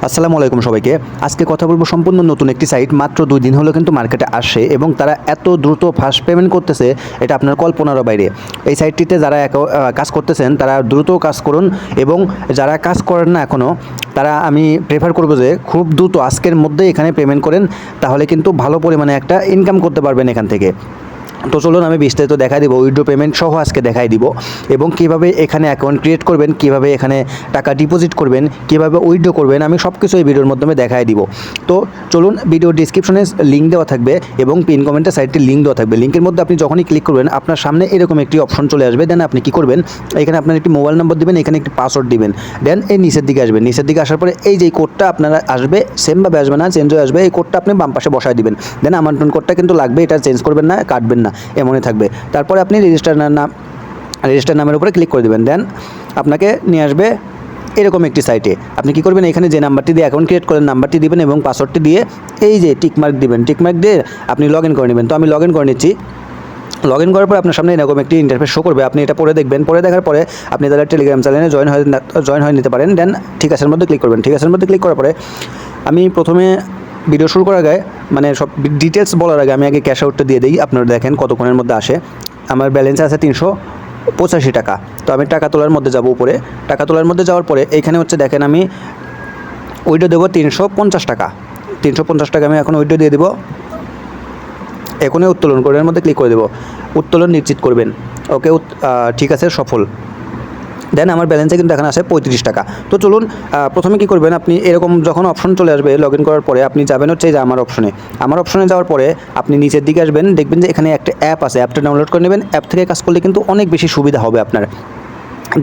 আসসালামু আলাইকুম সবাইকে। আজকে কথা বলবো সম্পূর্ণ নতুন একটি সাইট, মাত্র 2 দিন হলো কিন্তু মার্কেটে আসে এবং তারা এত দ্রুত ফাস্ট পেমেন্ট করতেছে, এটা আপনার কল্পনারও বাইরে। এই সাইটটিতে যারা কাজ করতেছেন তারা দ্রুত কাজ করুন, এবং যারা কাজ করেন না এখনও, তারা আমি প্রেফার করবো যে খুব দ্রুত আজকের মধ্যে এখানে পেমেন্ট করেন, তাহলে কিন্তু ভালো পরিমাণে একটা ইনকাম করতে পারবেন এখান থেকে। তো চলুন আমি বিস্তারিত দেখাই দিব, উইথড্র পেমেন্ট সহ আজকে দেখাই দিব, এবং কিভাবে এখানে অ্যাকাউন্ট ক্রিয়েট করবেন, কিভাবে এখানে টাকা ডিপোজিট করবেন, কিভাবে উইথড্র করবেন, আমি সব কিছু এই ভিডিওর মাধ্যমে দেখাই দিব। তো চলুন, ভিডিওর ডিসক্রিপশনে লিঙ্ক দেওয়া থাকবে এবং পিন কমেন্টে সাইটটির লিঙ্ক দেওয়া থাকবে। লিঙ্কের মধ্যে আপনি যখনই ক্লিক করবেন আপনার সামনে এরকম একটি অপশন চলে আসবে। দেন আপনি কী করবেন, এখানে আপনার একটি মোবাইল নাম্বার দিবেন, এখানে একটি পাসওয়ার্ড দিবেন। দেন এই নিচের দিকে আসবেন, নিচের দিকে আসার পরে এই যে কোডটা আপনারা আসবে, সেমভাবে আসবে না, চেঞ্জ হয়ে আসবে। এই কোডটা আপনি বাম পাশে বসায় দিবেন। দেন আমন্ত্রণ কোডটা কিন্তু লাগবে, এটা চেঞ্জ করবেন না, কাটবেন না, এমনই থাকবে। তারপরে আপনি রেজিস্টার নামের উপরে ক্লিক করে দেবেন। দেন আপনাকে নিয়ে আসবে এরকম একটি সাইটে। আপনি কী করবেন, এখানে যে নাম্বারটি দিয়ে অ্যাকাউন্ট ক্রিয়েট করেন নাম্বারটি দিবেন এবং পাসওয়ার্ডটি দিয়ে এই যে টিকমার্ক দিবেন, টিকমার্ক দিয়ে আপনি লগ ইন করে নেবেন। তো আমি লগ ইন করে নিচ্ছি। লগ ইন করার পর আপনার সামনে এরকম একটি ইন্টারফেস শো করবে, আপনি এটা পড়ে দেখবেন। পড়ে দেখার পরে আপনি তাদের টেলিগ্রাম চ্যানেলে জয়েন হয়ে নিতে পারেন। দেন ঠিক আছে মধ্যে ক্লিক করবেন। ঠিক আছে মধ্যে ক্লিক করার পরে আমি প্রথমে ভিডিও শুরু করার আগে, মানে সব ডিটেলস বলার আগে আমি আগে ক্যাশ আউটটা দিয়ে দিই। আপনারা দেখেন কতক্ষণের মধ্যে আসে। আমার ব্যালেন্সে আছে 385 টাকা। তো আমি টাকা তোলার মধ্যে যাব, উপরে টাকা তোলার মধ্যে যাওয়ার পরে এইখানে হচ্ছে দেখেন আমি উইড্রো দেবো 350 টাকা। 350 টাকা আমি এখন উইড্রো দিয়ে দেবো। এখনই উত্তোলন করে এর মধ্যে ক্লিক করে দেবো। উত্তোলন নিশ্চিত করবেন। ওকে, ঠিক আছে, সফল। দেন আমার ব্যালেন্সে কিন্তু এখানে আসে 35 টাকা। তো চলুন, প্রথমে কী করবেন, আপনি এরকম যখন অপশন চলে আসবে লগ ইন করার পরে আপনি যাবেন হচ্ছে যে আমার অপশনে যাওয়ার পরে আপনি নিচের দিকে আসবেন, দেখবেন যে এখানে একটা অ্যাপ আছে, অ্যাপটা ডাউনলোড করে নেবেন। অ্যাপ থেকে কাজ করলে কিন্তু অনেক বেশি সুবিধা হবে আপনার।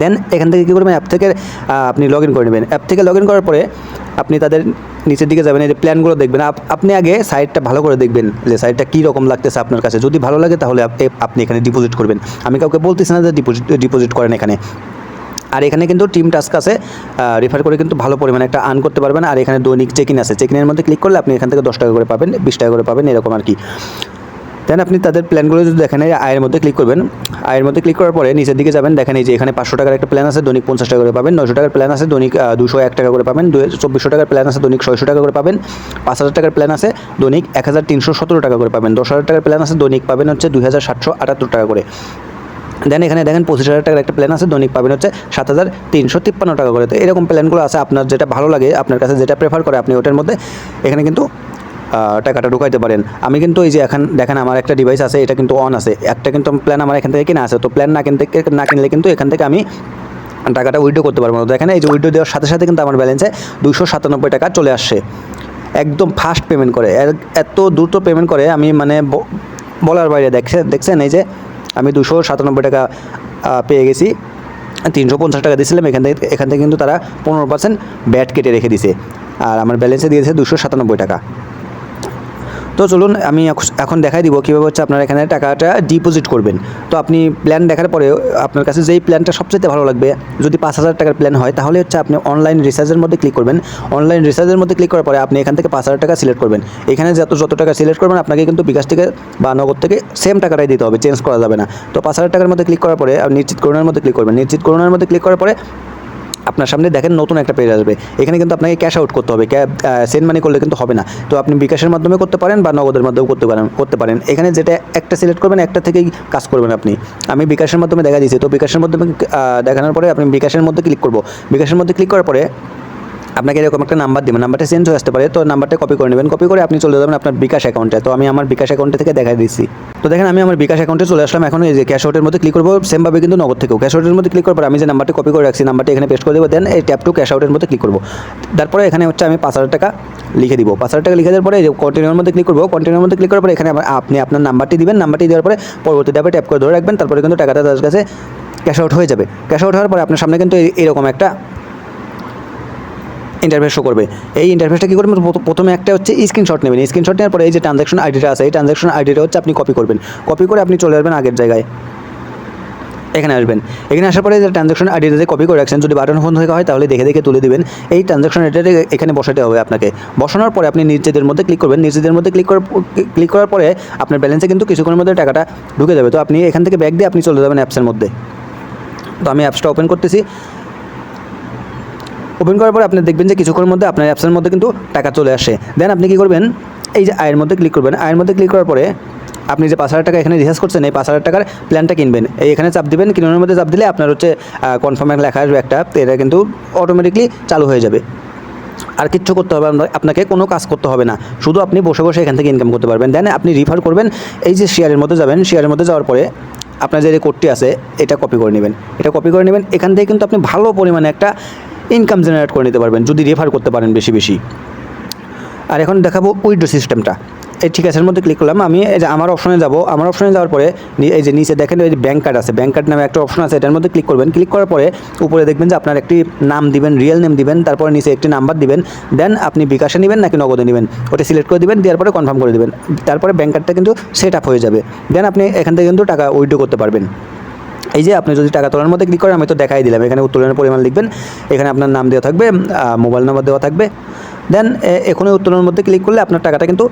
দেন এখান থেকে কী করবেন, অ্যাপ থেকে আপনি লগ ইন করে নেবেন। অ্যাপ থেকে লগ ইন করার পরে আপনি তাদের নিচের দিকে যাবেন, এই যে প্ল্যানগুলো দেখবেন। আপনি আগে সাইটটা ভালো করে দেখবেন যে সাইটটা কী রকম লাগতেছে আপনার কাছে। যদি ভালো লাগে তাহলে আপনি এখানে ডিপোজিট করবেন। আমি কাউকে বলতেছি না যে ডিপোজিট করেন এখানে। আর এখানে কিন্তু টিম টাস্ক আছে, রেফার করে কিন্তু ভালো পরিমাণে একটা আর্ন করতে পারবেন। আর এখানে দৈনিক চেক ইন আছে, চেক ইনের মধ্যে ক্লিক করলে আপনি এখান থেকে 10 টাকা করে পাবেন, 20 টাকা করে পাবেন, এরকম আর কি। দেন আপনি তাদের প্ল্যানগুলো যদি দেখেন, আয়ের মধ্যে ক্লিক করবেন। আয়ের মধ্যে ক্লিক করার পরে নিচের দিকে যাবেন, দেখেন এই যে এখানে 500 টাকার একটা প্ল্যান আছে, দৈনিক 50 টাকা করে পাবেন। 900 টাকার প্ল্যান আছে, দৈনিক 201 টাকা করে পাবেন। 2400 টাকার প্ল্যান আছে, দৈনিক 600 টাকা করে পাবেন। 5000 টাকার প্ল্যান আছে, দৈনিক 1317 টাকা করে পাবেন। 10,000 টাকার প্ল্যান আছে, দৈনিক পাবেন হচ্ছে 2778 টাকা করে। দেন এখানে দেখেন 25,000 টাকার একটা প্ল্যান আছে, দৈনিক পাবেন হচ্ছে 7,353 টাকা করে। তো এরকম প্ল্যানগুলো আছে, আপনার যেটা ভালো লাগে, আপনার কাছে যেটা প্রেফার করে আপনি ওটার মধ্যে এখানে কিন্তু টাকাটা ঢুকাইতে পারেন। আমি কিন্তু এই যে এখন দেখেন আমার একটা ডিভাইস আছে, এটা কিন্তু অন আছে, একটা কিন্তু প্ল্যান আমার এখান থেকে কেনা আছে। তো প্ল্যান না কিনলে কিন্তু এখান থেকে আমি টাকাটা উইথড্র করতে পারবো না। তো এখানে এই যে উইথড্র দেওয়ার সাথে সাথে কিন্তু আমার ব্যালেন্সে 297 টাকা চলে আসছে। একদম ফাস্ট পেমেন্ট করে, এত দ্রুত পেমেন্ট করে, আমি মানে বলার বাইরে। দেখছেন এই যে আমি 297 টাকা পেয়ে গেছি। 350 টাকা দিয়েছিলাম, এখান থেকে কিন্তু তারা 15% ব্যাট কেটে রেখে দিছে, আর আমার ব্যালেন্সে দিয়েছে 297 টাকা। তো চলুন আমি এখন দেখাই দিব কীভাবে হচ্ছে আপনারা এখানে টাকাটা ডিপোজিট করবেন। তো আপনি প্ল্যান দেখার পরে আপনার কাছে যেই প্ল্যানটা সবচেয়ে ভালো লাগবে, যদি 5,000 টাকার প্ল্যান হয় তাহলে হচ্ছে আপনি অনলাইন রিচার্জের মধ্যে ক্লিক করবেন। অনলাইন রিচার্জের মধ্যে ক্লিক করার পরে আপনি এখান থেকে 5,000 টাকা সিলেক্ট করবেন। এখানে যত টাকা সিলেক্ট করবেন আপনাকে কিন্তু বিকাশ থেকে বা নগদ থেকে সেম টাকাটাই দিতে হবে, চেঞ্জ করা যাবে না। তো 5,000 টাকার মধ্যে ক্লিক করার পরে নিশ্চিত করণের মধ্যে ক্লিক করবেন। নিশ্চিত করণের মধ্যে ক্লিক করার পরে আপনার সামনে দেখেন নতুন একটা পেজ আসবে। এখানে কিন্তু আপনাকে ক্যাশ আউট করতে হবে, সেন্ড মানি করলে কিন্তু হবে না। তো আপনি বিকাশের মাধ্যমে করতে পারেন বা নগদের মাধ্যমেও করতে পারেন। এখানে যেটা একটা সিলেক্ট করবেন, একটা থেকেই কাজ করবেন আপনি। আমি বিকাশের মাধ্যমে দেখা দিয়েছি। তো বিকাশের মাধ্যমে দেখানোর পরে আপনি বিকাশের মধ্যে ক্লিক করব। বিকাশের মধ্যে ক্লিক করার পরে আপনাকে এরকম একটা নাম্বার দেবেন, নাম্বারটা চেঞ্জ হয়ে আসতে পারে। তো নাম্বারটা কপি করে নেবেন, কপি করে আপনি চলে যাবেন আপনার বিকাশ অ্যাকাউন্টে। তো আমি আমার বিকাশ অ্যাকাউন্টে থেকে দেখাই দিচ্ছি। তো দেখেন আমি আমার বিকাশ অ্যাকাউন্টে চলে আসলাম। এখন এই যে ক্যাশ আউটের মধ্যে ক্লিক করবো, সেমভাবে কিন্তু নগদ থেকেও ক্যাশ আউটের মধ্যে ক্লিক করার পর আমি যে নাম্বারটি কপি করে রাখছি নাম্বারটি এখানে পেস্ট করে দেবো। দেন এই ট্যাপ টু ক্যাশ আউটের মধ্যে ক্লিক করবো। তারপরে এখানে হচ্ছে আমি 5,000 টাকা লিখে দিব। 5,000 টাকা লিখে দেওয়ার পরে কন্টিনিউর মধ্যে ক্লিক করবো। কন্টিনিউর মধ্যে ক্লিক করার পরে এখানে আপনি আপনার নাম্বারটি দিবেন। নাম্বারটি দেওয়ার পরে পরবর্তী ট্যাপে ট্যাপ করে ধরে রাখবেন। তারপরে কিন্তু টাকাটা তাদের কাছে ক্যাশ আউট হয়ে যাবে। ক্যাশ আউট হওয়ার পরে আপনার সামনে কিন্তু এরকম একটা ইন্টারফেস শো করবে। এই ইন্টারফেসটা কী করবেন, প্রথমে একটা হচ্ছে স্ক্রিনশট নেবেন। স্ক্রিনশট নেওয়ার পরে এই যে ট্রানজ্যাকশন আইডিটা আছে, এই ট্রানজ্যাকশন আইডিটা হচ্ছে আপনি কপি করবেন। কপি করে আপনি চলে আসবেন আগের জায়গায়, এখানে আসবেন। এখানে আসার পরে যে ট্রানজ্যাকশন আইডিটা যে কপি করে রাখছেন, যদি বাটন ফোন থেকে হয় তাহলে দেখে দেখে তুলে দিবেন। এই ট্রানজ্যাকশন আইডিটা এখানে বসাতে হবে আপনাকে। বসানোর পরে আপনি নিচেদের মধ্যে ক্লিক করবেন। নিচেদের মধ্যে ক্লিক করার পরে আপনার ব্যালেন্সে কিন্তু কিছুক্ষণের মধ্যে টাকাটা ঢুকে যাবে। তো আপনি এখান থেকে ব্যাক দিয়ে আপনি চলে যাবেন অ্যাপসের মধ্যে। তো আমি অ্যাপসটা ওপেন করতেছি। ওপেন করার পরে আপনি দেখবেন যে কিছুক্ষণের মধ্যে আপনার অ্যাপসের মধ্যে কিন্তু টাকা চলে আসে। দেন আপনি কী করবেন, এই যে আয়ের মধ্যে ক্লিক করবেন। আয়ের মধ্যে ক্লিক করার পরে আপনি যে 5,000 টাকা এখানে রিচার্জ করছেন, এই 5,000 টাকার প্ল্যানটা কিনবেন। এখানে চাপ দিবেন, কিনানোর মধ্যে চাপ দিলে আপনার হচ্ছে কনফার্ম লেখা আসবে একটা, তো এটা কিন্তু অটোমেটিকলি চালু হয়ে যাবে। আর কিচ্ছু করতে হবে আপনাকে, কোনো কাজ করতে হবে না, শুধু আপনি বসে বসে এখান থেকে ইনকাম করতে পারবেন। দেন আপনি রিফার করবেন, এই যে শেয়ারের মধ্যে যাবেন, শেয়ারের মধ্যে যাওয়ার পরে আপনার যে কোডটি আছে এটা কপি করে নেবেন। এটা কপি করে নেবেন, এখান থেকে কিন্তু আপনি ভালো পরিমাণে একটা ইনকাম জেনারেট করে নিতে পারবেন যদি রেফার করতে পারেন বেশি বেশি। আর এখন দেখাবো উইথড্র সিস্টেমটা। এই ঠিক আছে এর মধ্যে ক্লিক করলাম। আমি এই যে আমার অপশনে যাব, আমার অপশনে যাওয়ার পরে এই যে নিচে দেখেন এই যে ব্যাঙ্ক কার্ড আছে, ব্যাঙ্ক কার্ড নামে একটা অপশন আছে, এটার মধ্যে ক্লিক করবেন। ক্লিক করার পরে উপরে দেখবেন যে আপনার একটি নাম দিবেন, রিয়েল নেম দিবেন, তারপরে নিচে একটি নাম্বার দিবেন। দেন আপনি বিকাশে নেবেন নাকি নগদে নেবেন ওটা সিলেক্ট করে দিবেন, দেওয়ার পরে কনফার্ম করে দিবেন। তারপরে ব্যাঙ্ক কার্ডটা কিন্তু সেট আপ হয়ে যাবে। দেন আপনি এখান থেকে কিন্তু টাকা উইথড্র করতে পারবেন। এই যে আপনি যদি টাকা তোলার মধ্যে ক্লিক করেন, আমি তো দেখাই দিলাম, এখানে উত্তোলনের পরিমাণ লিখবেন, এখানে আপনার নাম দেওয়া থাকবে, মোবাইল নাম্বার দেওয়া থাকবে। দেন এখনই উত্তোলনের মধ্যে ক্লিক করলে আপনার টাকাটা কিন্তু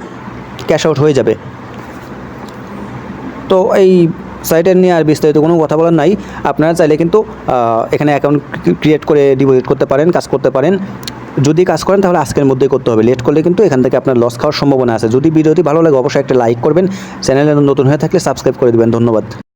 ক্যাশ আউট হয়ে যাবে। তো এই সাইটের নিয়ে আর বিস্তারিত কোনো কথা বলার নাই। আপনারা চাইলে কিন্তু এখানে অ্যাকাউন্ট ক্রিয়েট করে ডিপোজিট করতে পারেন, কাজ করতে পারেন। যদি কাজ করেন তাহলে আজকের মধ্যেই করতে হবে, লেট করলে কিন্তু এখান থেকে আপনার লস খাওয়ার সম্ভাবনা আছে। যদি ভিডিওটি ভালো লাগে অবশ্যই একটা লাইক করবেন, চ্যানেলে নতুন হয়ে থাকলে সাবস্ক্রাইব করে দেবেন। ধন্যবাদ।